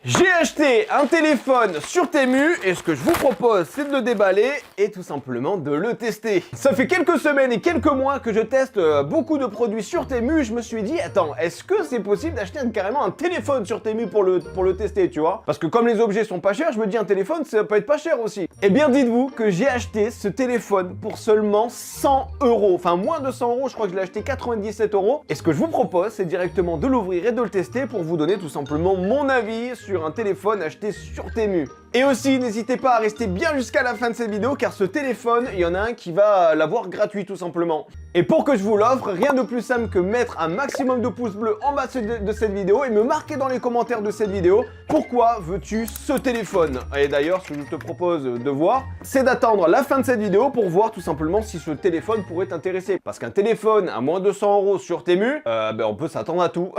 J'ai acheté un téléphone sur Temu et ce que je vous propose c'est de le déballer et tout simplement de le tester. Ça fait quelques semaines et quelques mois que je teste beaucoup de produits sur Temu. Je me suis dit attends, est-ce que c'est possible d'acheter carrément un téléphone sur Temu pour le tester, tu vois? Parce que comme les objets sont pas chers, je me dis un téléphone ça peut être pas cher aussi. Eh bien dites-vous que j'ai acheté ce téléphone pour seulement 100 €. Enfin moins de 100 €, je crois que je l'ai acheté 97 €. Et ce que je vous propose c'est directement de l'ouvrir et de le tester pour vous donner tout simplement mon avis sur un téléphone acheté sur Temu. Et aussi, n'hésitez pas à rester bien jusqu'à la fin de cette vidéo car ce téléphone, il y en a un qui va l'avoir gratuit tout simplement. Et pour que je vous l'offre, rien de plus simple que mettre un maximum de pouces bleus en bas de cette vidéo et me marquer dans les commentaires de cette vidéo pourquoi veux-tu ce téléphone. Et d'ailleurs, ce que je te propose de voir, c'est d'attendre la fin de cette vidéo pour voir tout simplement si ce téléphone pourrait t'intéresser. Parce qu'un téléphone à moins de 100 € sur Temu, on peut s'attendre à tout.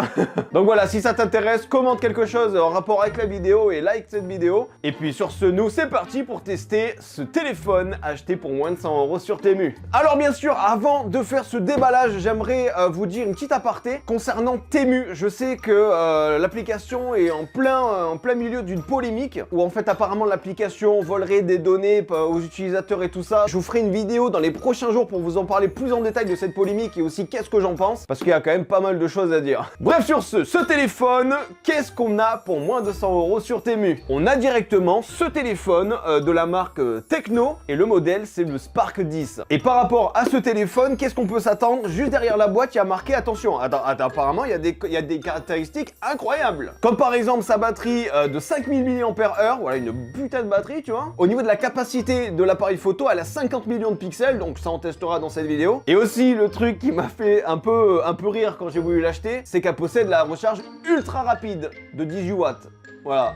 Donc voilà, si ça t'intéresse, commente quelque chose en rapport avec la vidéo et like cette vidéo. Et puis sur ce, nous c'est parti pour tester ce téléphone acheté pour moins de 100 € sur Temu. Alors bien sûr, avant de faire ce déballage, j'aimerais vous dire une petite aparté concernant Temu. Je sais que l'application est en plein milieu d'une polémique où en fait apparemment l'application volerait des données aux utilisateurs et tout ça. Je vous ferai une vidéo dans les prochains jours pour vous en parler plus en détail de cette polémique et aussi qu'est-ce que j'en pense parce qu'il y a quand même pas mal de choses à dire. Bref, sur ce téléphone, qu'est-ce qu'on a pour moins de 100 € sur Temu? On a directement ce téléphone de la marque Tecno et le modèle c'est le Spark 10. Et par rapport à ce téléphone, qu'est-ce qu'on peut s'attendre? Juste derrière la boîte, il y a marqué attention. Attends, apparemment il y a des caractéristiques incroyables. Comme par exemple sa batterie de 5000 mAh, voilà une putain de batterie, tu vois. Au niveau de la capacité de l'appareil photo, elle a 50 millions de pixels, donc ça on testera dans cette vidéo. Et aussi le truc qui m'a fait un peu rire quand j'ai voulu l'acheter, c'est qu'elle possède la recharge ultra rapide de 18 watts. Voilà.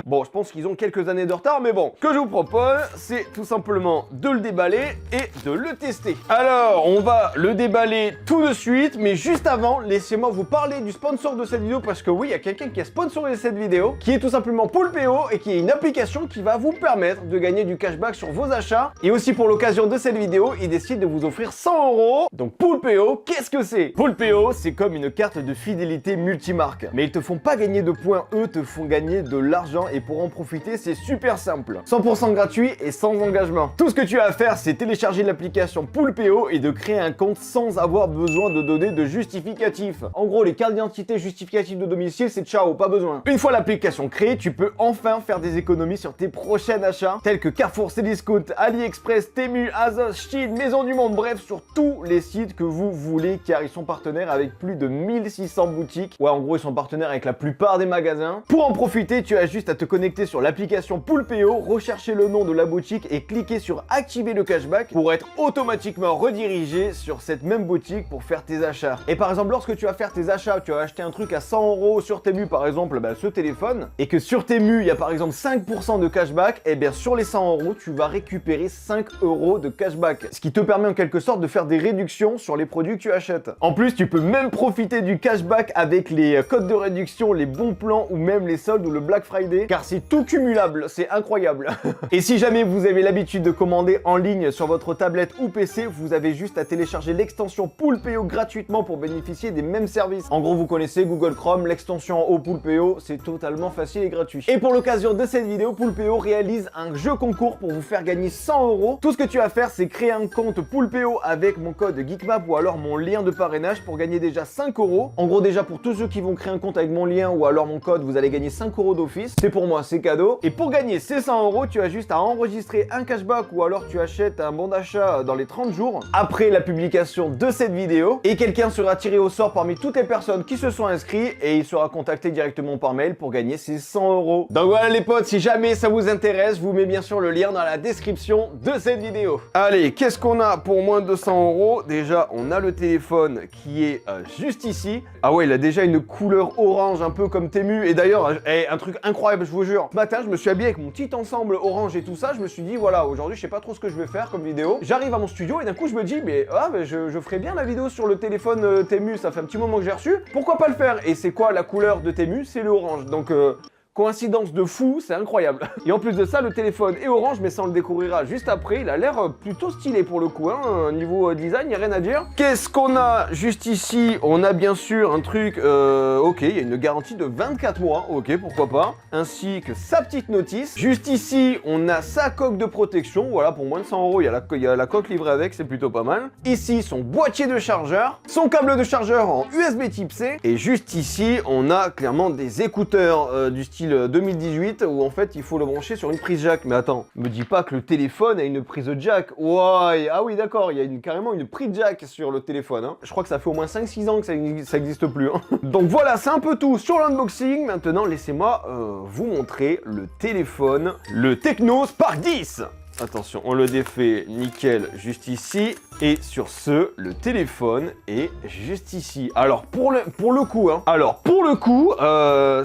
Bon, je pense qu'ils ont quelques années de retard, mais bon. Ce que je vous propose, c'est tout simplement de le déballer et de le tester. Alors, on va le déballer tout de suite, mais juste avant, laissez-moi vous parler du sponsor de cette vidéo, parce que oui, il y a quelqu'un qui a sponsorisé cette vidéo, qui est tout simplement Poulpeo, et qui est une application qui va vous permettre de gagner du cashback sur vos achats. Et aussi, pour l'occasion de cette vidéo, il décide de vous offrir 100 €. Donc, Poulpeo, qu'est-ce que c'est? Poulpeo, c'est comme une carte de fidélité multimarque. Mais ils te font pas gagner de points, eux te font gagner de l'argent et pour en profiter c'est super simple. 100% gratuit et sans engagement. Tout ce que tu as à faire c'est télécharger l'application Poulpeo et de créer un compte sans avoir besoin de donner de justificatif. En gros les cartes d'identité justificatives de domicile c'est ciao, pas besoin. Une fois l'application créée, tu peux enfin faire des économies sur tes prochains achats tels que Carrefour, Cdiscount, AliExpress, Temu, Azos, Shein, Maison du Monde, bref sur tous les sites que vous voulez car ils sont partenaires avec plus de 1600 boutiques. Ouais en gros ils sont partenaires avec la plupart des magasins. Pour en profiter, tu as juste à te connecter sur l'application Poulpeo, rechercher le nom de la boutique et cliquer sur activer le cashback pour être automatiquement redirigé sur cette même boutique pour faire tes achats. Et par exemple, lorsque tu vas faire tes achats, tu vas acheter un truc à 100 € sur Temu, par exemple, ce téléphone, et que sur Temu, il y a par exemple 5% de cashback, et bien sur les 100 €, tu vas récupérer 5 € de cashback. Ce qui te permet en quelque sorte de faire des réductions sur les produits que tu achètes. En plus, tu peux même profiter du cashback avec les codes de réduction, les bons plans ou même les soldes ou le Black Friday, car c'est tout cumulable, c'est incroyable. Et si jamais vous avez l'habitude de commander en ligne sur votre tablette ou PC, vous avez juste à télécharger l'extension Poulpeo gratuitement pour bénéficier des mêmes services. En gros, vous connaissez Google Chrome, l'extension en haut Poulpeo, c'est totalement facile et gratuit. Et pour l'occasion de cette vidéo, Poulpeo réalise un jeu concours pour vous faire gagner 100 €. Tout ce que tu as à faire, c'est créer un compte Poulpeo avec mon code Geekmap ou alors mon lien de parrainage pour gagner déjà 5 €. En gros, déjà pour tous ceux qui vont créer un compte avec mon lien ou alors mon code, vous allez gagner 5 € d'office. C'est pour moi, c'est cadeau. Et pour gagner ces 100 €, tu as juste à enregistrer un cashback ou alors tu achètes un bon d'achat dans les 30 jours après la publication de cette vidéo et quelqu'un sera tiré au sort parmi toutes les personnes qui se sont inscrites et il sera contacté directement par mail pour gagner ces 100 €. Donc voilà les potes, si jamais ça vous intéresse, je vous mets bien sûr le lien dans la description de cette vidéo. Allez, qu'est-ce qu'on a pour moins de 100 €? Déjà, on a le téléphone qui est juste ici. Ah ouais, il a déjà une couleur orange un peu comme Temu et d'ailleurs, un truc incroyable, je vous jure. Ce matin, je me suis habillé avec mon petit ensemble orange et tout ça. Je me suis dit, voilà, aujourd'hui, je sais pas trop ce que je vais faire comme vidéo. J'arrive à mon studio et d'un coup, je me dis, mais je ferais bien la vidéo sur le téléphone Temu. Ça fait un petit moment que j'ai reçu. Pourquoi pas le faire? Et c'est quoi la couleur de Temu? C'est le orange. Donc, Coïncidence de fou, c'est incroyable. Et en plus de ça, le téléphone est orange, mais ça on le découvrira juste après. Il a l'air plutôt stylé pour le coup, hein. Niveau design, il n'y a rien à dire. Qu'est-ce qu'on a juste ici? On a bien sûr un truc, ok, il y a une garantie de 24 mois, ok, pourquoi pas. Ainsi que sa petite notice. Juste ici, on a sa coque de protection, voilà, pour moins de 100 €, il y a la coque livrée avec, c'est plutôt pas mal. Ici, son boîtier de chargeur, son câble de chargeur en USB type C. Et juste ici, on a clairement des écouteurs du style 2018 où en fait il faut le brancher sur une prise jack. Mais attends, me dis pas que le téléphone a une prise jack. Ouais, ah oui d'accord, il y a carrément une prise jack sur le téléphone, hein. Je crois que ça fait au moins 5-6 ans que ça existe plus, hein. Donc voilà, c'est un peu tout sur l'unboxing. Maintenant laissez-moi vous montrer le téléphone, le Tecno Spark 10. Attention, on le défait nickel juste ici. Et sur ce, le téléphone est juste ici. Alors, pour le coup, hein. Alors, pour le coup,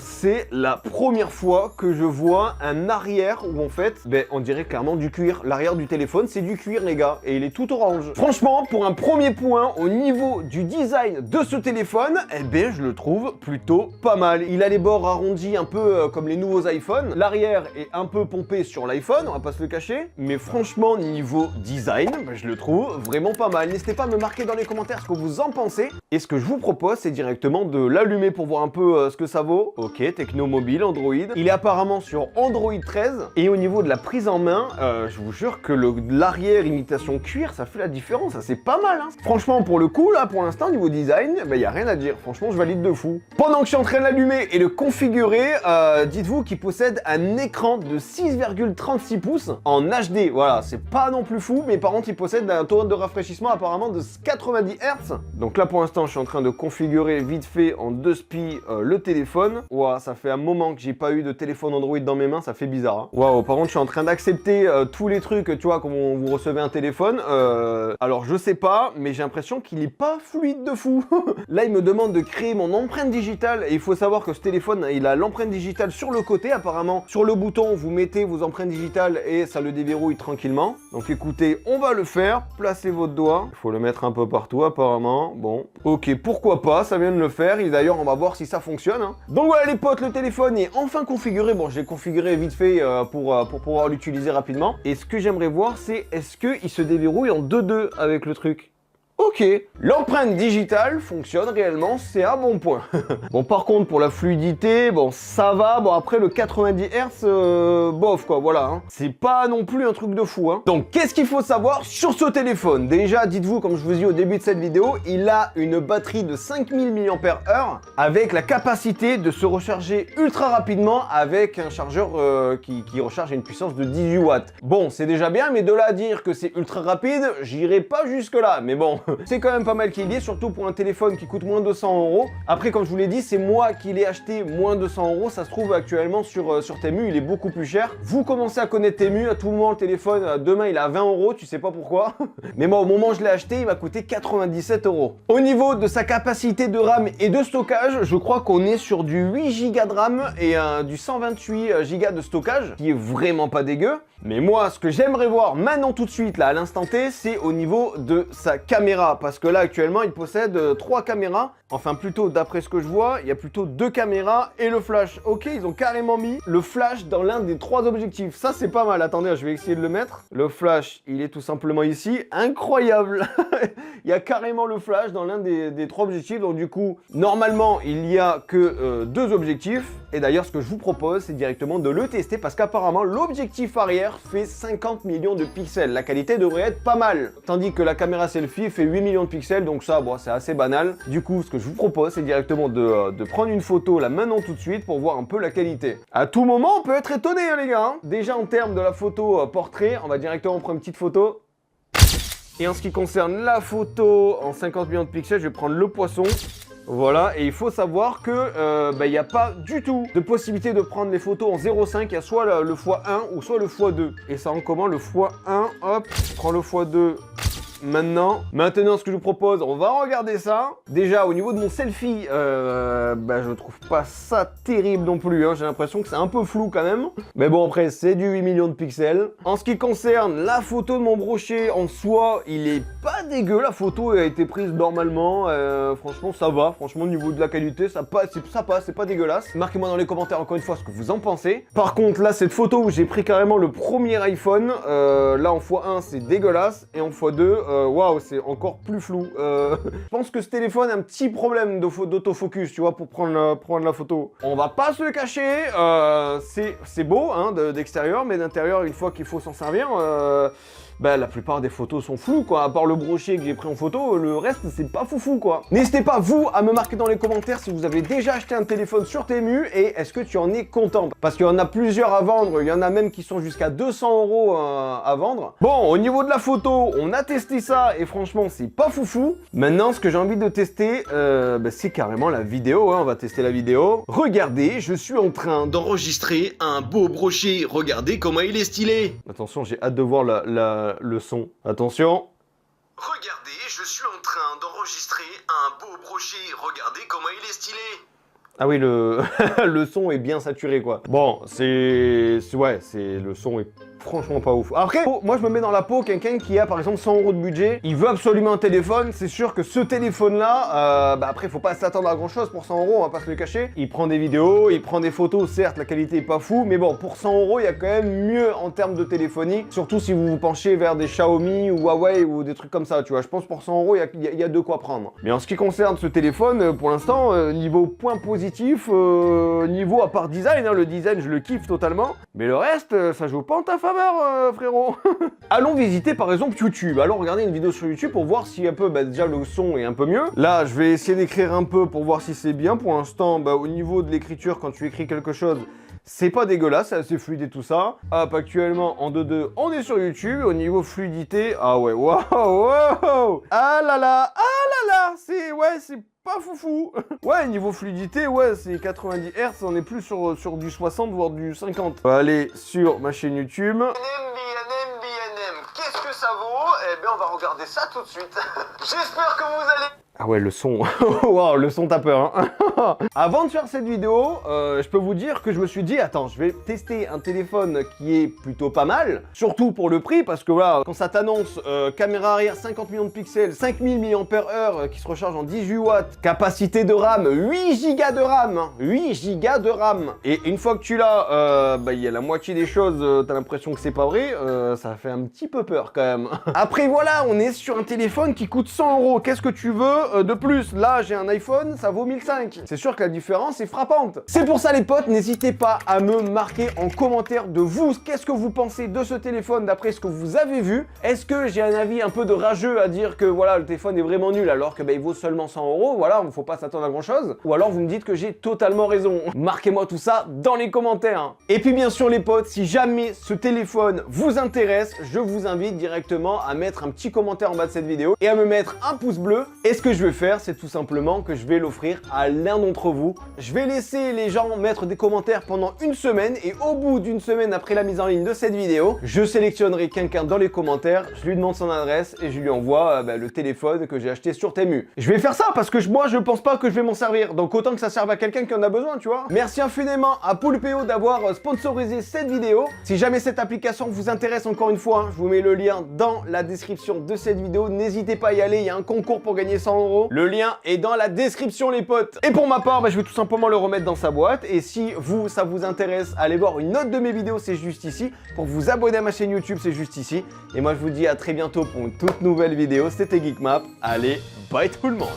c'est la première fois que je vois un arrière où, en fait, ben, on dirait clairement du cuir. L'arrière du téléphone, c'est du cuir, les gars. Et il est tout orange. Franchement, pour un premier point, au niveau du design de ce téléphone, eh ben, je le trouve plutôt pas mal. Il a les bords arrondis un peu comme les nouveaux iPhones. L'arrière est un peu pompé sur l'iPhone, on va pas se le cacher. Mais franchement, niveau design, ben, je le trouve vraiment pas mal. N'hésitez pas à me marquer dans les commentaires ce que vous en pensez. Et ce que je vous propose, c'est directement de l'allumer pour voir un peu ce que ça vaut. Ok, Tecno Mobile, Android. Il est apparemment sur Android 13. Et au niveau de la prise en main, je vous jure que l'arrière imitation cuir, ça fait la différence. Ça, c'est pas mal, hein. Franchement, pour le coup, là, pour l'instant, niveau design, il n'y a rien à dire. Franchement, je valide de fou. Pendant que je suis en train de l'allumer et le configurer, dites-vous qu'il possède un écran de 6,36 pouces en HD. Voilà, c'est pas non plus fou, mais par contre, il possède un taux de rafraîchissement apparemment de 90 Hz. Donc là, pour l'instant, je suis en train de configurer vite fait en 2 spi le téléphone. Ouah, ça fait un moment que j'ai pas eu de téléphone Android dans mes mains, ça fait bizarre, hein. Waouh, par contre, je suis en train d'accepter tous les trucs, tu vois, comme vous recevez un téléphone. Alors, je sais pas, mais j'ai l'impression qu'il est pas fluide de fou. Là, il me demande de créer mon empreinte digitale et il faut savoir que ce téléphone, il a l'empreinte digitale sur le côté, apparemment. Sur le bouton, vous mettez vos empreintes digitales et ça le déverrouille tranquillement. Donc, écoutez, on va le faire. Placez votre doigt. Il faut le mettre un peu partout, apparemment. Bon, ok, pourquoi pas, ça vient de le faire. Et d'ailleurs, on va voir si ça fonctionne, hein. Donc voilà, les potes, le téléphone est enfin configuré. Bon, je l'ai configuré vite fait pour pouvoir l'utiliser rapidement. Et ce que j'aimerais voir, c'est est-ce qu'il se déverrouille en 2-2 avec le truc? Ok, l'empreinte digitale fonctionne réellement, c'est un bon point. Bon, par contre, pour la fluidité, bon, ça va. Bon, après, le 90 Hz, bof, quoi, voilà, hein. C'est pas non plus un truc de fou, hein. Donc, qu'est-ce qu'il faut savoir sur ce téléphone? Déjà, dites-vous, comme je vous ai dit au début de cette vidéo, il a une batterie de 5000 mAh avec la capacité de se recharger ultra rapidement avec un chargeur qui recharge à une puissance de 18 watts. Bon, c'est déjà bien, mais de là à dire que c'est ultra rapide, j'irai pas jusque-là, mais bon... C'est quand même pas mal qu'il y ait, surtout pour un téléphone qui coûte moins de 200 €. Après, comme je vous l'ai dit, c'est moi qui l'ai acheté moins de 200 €. Ça se trouve actuellement sur Temu, il est beaucoup plus cher. Vous commencez à connaître Temu, à tout moment le téléphone, demain il est à 20 €, tu sais pas pourquoi. Mais moi, au moment où je l'ai acheté, il m'a coûté 97 €. Au niveau de sa capacité de RAM et de stockage, je crois qu'on est sur du 8 Go de RAM et du 128 Go de stockage, qui est vraiment pas dégueu. Mais moi, ce que j'aimerais voir maintenant tout de suite, là, à l'instant T, c'est au niveau de sa caméra. Parce que là, actuellement, il possède 3 caméras. Enfin, plutôt, d'après ce que je vois, il y a plutôt 2 caméras et le flash. Ok, ils ont carrément mis le flash dans l'un des 3 objectifs. Ça, c'est pas mal. Attendez, je vais essayer de le mettre. Le flash, il est tout simplement ici. Incroyable. Il y a carrément le flash dans l'un des 3 objectifs. Donc, du coup, normalement, il n'y a que 2 objectifs. Et d'ailleurs, ce que je vous propose, c'est directement de le tester parce qu'apparemment, l'objectif arrière fait 50 millions de pixels. La qualité devrait être pas mal. Tandis que la caméra selfie fait 8 millions de pixels. Donc ça, bon, c'est assez banal. Du coup, ce que je vous propose, c'est directement de prendre une photo là maintenant tout de suite pour voir un peu la qualité. À tout moment, on peut être étonné, hein, les gars, hein. Déjà, en termes de la photo portrait, on va directement prendre une petite photo. Et en ce qui concerne la photo en 50 millions de pixels, je vais prendre le poisson. Voilà, et il faut savoir que il n'y a pas du tout de possibilité de prendre les photos en 0,5. Il y a soit le x1 ou soit le x2. Et ça rend comment le x1? Hop, je prends le x2 maintenant, ce que je vous propose, on va regarder ça. Déjà, au niveau de mon selfie, je trouve pas ça terrible non plus, hein. J'ai l'impression que c'est un peu flou quand même. Mais bon, après, c'est du 8 millions de pixels. En ce qui concerne la photo de mon brochet en soi, il est pas dégueu. La photo a été prise normalement. Franchement, ça va. Franchement, au niveau de la qualité, ça passe, c'est pas dégueulasse. Marquez-moi dans les commentaires encore une fois ce que vous en pensez. Par contre, là, cette photo où j'ai pris carrément le premier iPhone, là en x1, c'est dégueulasse. Et en x2, waouh, c'est encore plus flou. Je pense que ce téléphone a un petit problème d'autofocus, tu vois, pour prendre la photo. On va pas se le cacher, c'est beau hein, d'extérieur, mais d'intérieur, une fois qu'il faut s'en servir, la plupart des photos sont floues, quoi. À part le brochet que j'ai pris en photo, le reste, c'est pas foufou, quoi. N'hésitez pas, vous, à me marquer dans les commentaires si vous avez déjà acheté un téléphone sur Temu et est-ce que tu en es content. Parce qu'il y en a plusieurs à vendre, il y en a même qui sont jusqu'à 200 € à vendre. Bon, au niveau de la photo, on a testé ça et franchement, c'est pas foufou. Maintenant, ce que j'ai envie de tester, c'est carrément la vidéo, hein. On va tester la vidéo. Regardez, je suis en train d'enregistrer un beau brochet. Regardez comment il est stylé. Attention, j'ai hâte de voir le son. Attention. Regardez, je suis en train d'enregistrer un beau brochet. Regardez comment il est stylé. Ah oui, le son est bien saturé, quoi. Bon, le son est franchement pas ouf. Après, moi je me mets dans la peau quelqu'un qui a par exemple 100 € de budget, il veut absolument un téléphone, c'est sûr que ce téléphone là, après faut pas s'attendre à grand chose pour 100 €, on va pas se le cacher. Il prend des vidéos, il prend des photos, certes la qualité est pas fou, mais bon pour 100 € il y a quand même mieux en termes de téléphonie, surtout si vous vous penchez vers des Xiaomi ou Huawei ou des trucs comme ça, tu vois. Je pense pour 100 € il y a de quoi prendre. Mais en ce qui concerne ce téléphone, pour l'instant, niveau point positif, niveau à part design, hein, le design je le kiffe totalement, mais le reste ça joue pas en ta faveur. Frérot. Allons visiter par exemple YouTube. Allons regarder une vidéo sur YouTube pour voir si un peu, déjà le son est un peu mieux. Là, je vais essayer d'écrire un peu pour voir si c'est bien. Pour l'instant, au niveau de l'écriture, quand tu écris quelque chose, c'est pas dégueulasse, c'est assez fluide et tout ça. Hop, actuellement en 2.2, on est sur YouTube. Au niveau fluidité, ah ouais, waouh, ah là là, c'est pas foufou. Ouais, niveau fluidité, ouais, c'est 90 Hz, on est plus sur du 60 voire du 50. On va aller sur ma chaîne YouTube. BNM, qu'est-ce que ça vaut? Eh bien, on va regarder ça tout de suite. J'espère que vous allez... Ah ouais, le son. Waouh, le son, t'as peur, hein. Avant de faire cette vidéo, je peux vous dire que je me suis dit, attends, je vais tester un téléphone qui est plutôt pas mal, surtout pour le prix, parce que voilà, quand ça t'annonce caméra arrière 50 millions de pixels, 5000 mAh qui se recharge en 18 watts, capacité de RAM, 8 Go de RAM, hein, 8 Go de RAM, et une fois que tu l'as, il y a la moitié des choses, t'as l'impression que c'est pas vrai, ça fait un petit peu peur quand même. Après voilà, on est sur un téléphone qui coûte 100 €, qu'est-ce que tu veux de plus? Là, j'ai un iPhone, ça vaut 1005. C'est sûr que la différence est frappante. C'est pour ça les potes, n'hésitez pas à me marquer en commentaire de vous, qu'est-ce que vous pensez de ce téléphone d'après ce que vous avez vu. Est-ce que j'ai un avis un peu de rageux à dire que voilà, le téléphone est vraiment nul alors que il vaut seulement 100 €, voilà, il ne faut pas s'attendre à grand chose. Ou alors vous me dites que j'ai totalement raison. Marquez-moi tout ça dans les commentaires. Et puis bien sûr les potes, si jamais ce téléphone vous intéresse, je vous invite directement à mettre un petit commentaire en bas de cette vidéo et à me mettre un pouce bleu. Et ce que je vais faire, c'est tout simplement que je vais l'offrir à l'un d'entre vous. Je vais laisser les gens mettre des commentaires pendant une semaine et au bout d'une semaine après la mise en ligne de cette vidéo, je sélectionnerai quelqu'un dans les commentaires, je lui demande son adresse et je lui envoie le téléphone que j'ai acheté sur Temu. Je vais faire ça parce que moi je pense pas que je vais m'en servir, donc autant que ça serve à quelqu'un qui en a besoin, tu vois. Merci infiniment à Poulpeo d'avoir sponsorisé cette vidéo. Si jamais cette application vous intéresse, encore une fois, je vous mets le lien dans la description de cette vidéo. N'hésitez pas à y aller, il y a un concours pour gagner 100 €. Le lien est dans la description les potes. Et pour ma part, je vais tout simplement le remettre dans sa boîte. Et si ça vous intéresse, allez voir une autre de mes vidéos, c'est juste ici. Pour vous abonner à ma chaîne YouTube, c'est juste ici. Et moi je vous dis à très bientôt pour une toute nouvelle vidéo. C'était Geekmap. Allez, bye tout le monde.